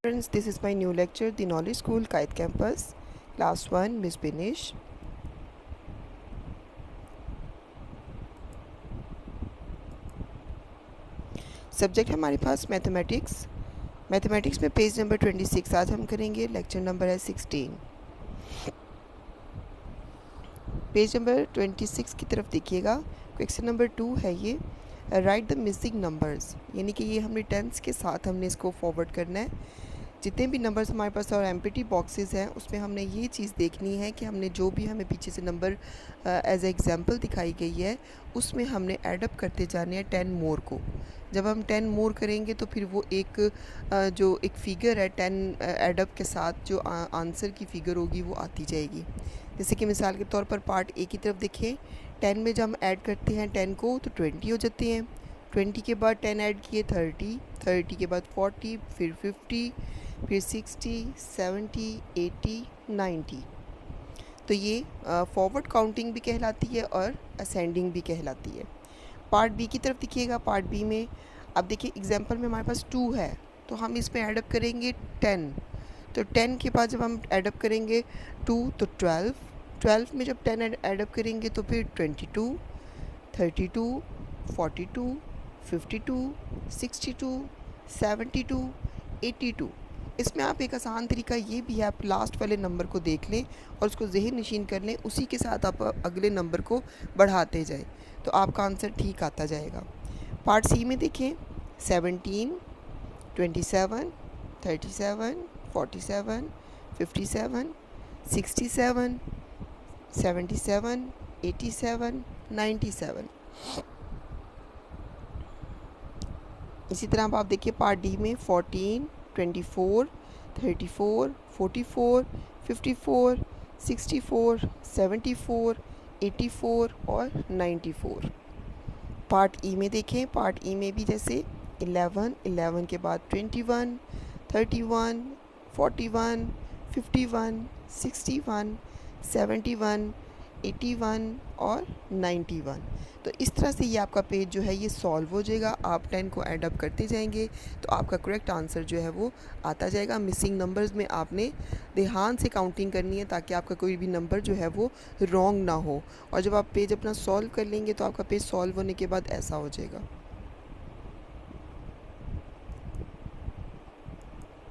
Friends, this is my new lecture, The Knowledge School, Kite Campus, Class 1, Miss Binish. Subject है हमारे पास mathematics. Mathematics में page number 26 आज हम करेंगे। Lecture number है 16। पेज नंबर 26 की तरफ देखिएगा। क्वेश्चन नंबर 2 है ये, राइट द मिसिंग नंबर्स, यानी कि ये हमने टेंस के साथ हमने इसको फॉरवर्ड करना है। जितने भी नंबर्स हमारे पास और एम्प्टी बॉक्सेस हैं उसमें हमने ये चीज़ देखनी है कि हमने जो भी हमें पीछे से नंबर एज एग्जांपल दिखाई गई है उसमें हमने ऐडअप करते जाने हैं 10 मोर को। जब हम 10 मोर करेंगे तो फिर वो एक जो एक फ़िगर है 10 ऐडअप के साथ जो आंसर की फ़िगर होगी वो आती जाएगी। जैसे कि मिसाल के तौर पर पार्ट ए की तरफ देखें। 10 में जब हम ऐड करते हैं 10 को तो 20 हो जाते हैं। 20 के बाद 10 ऐड किए 30, 30 के बाद 40, फिर 50, फिर 60, 70, 80, 90। तो ये फॉरवर्ड काउंटिंग भी कहलाती है और असेंडिंग भी कहलाती है। पार्ट बी की तरफ देखिएगा। पार्ट बी में अब देखिए एग्जांपल में हमारे पास 2 है तो हम इसमें ऐडअप करेंगे 10। तो 10 के बाद जब हम ऐडअप करेंगे 2 तो 12, 12 में जब 10 ऐडअप करेंगे तो फिर 22, 32, 42, 52, 62, 72, 82। इसमें आप एक आसान तरीका ये भी है, आप लास्ट वाले नंबर को देख लें और उसको ज़हन नशीन कर लें, उसी के साथ आप अगले नंबर को बढ़ाते जाएं तो आपका आंसर ठीक आता जाएगा। पार्ट सी में देखें। 17, 27, 37, 47, 57, 67, 77, 87, 97। इसी तरह अब आप देखिए पार्ट डी में 14, 24, 34, 44, 54, 64, 74, 84 और 94। पार्ट ई में देखें। पार्ट ई में भी जैसे 11, 11 के बाद 21, 31, 41, 51, 61, 71, 81 और 91। तो इस तरह से ये आपका पेज जो है ये सॉल्व हो जाएगा। आप 10 को ऐड अप करते जाएंगे तो आपका करेक्ट आंसर जो है वो आता जाएगा। मिसिंग नंबर्स में आपने ध्यान से काउंटिंग करनी है ताकि आपका कोई भी नंबर जो है वो रॉन्ग ना हो। और जब आप पेज अपना सॉल्व कर लेंगे तो आपका पेज सॉल्व होने के बाद ऐसा हो जाएगा।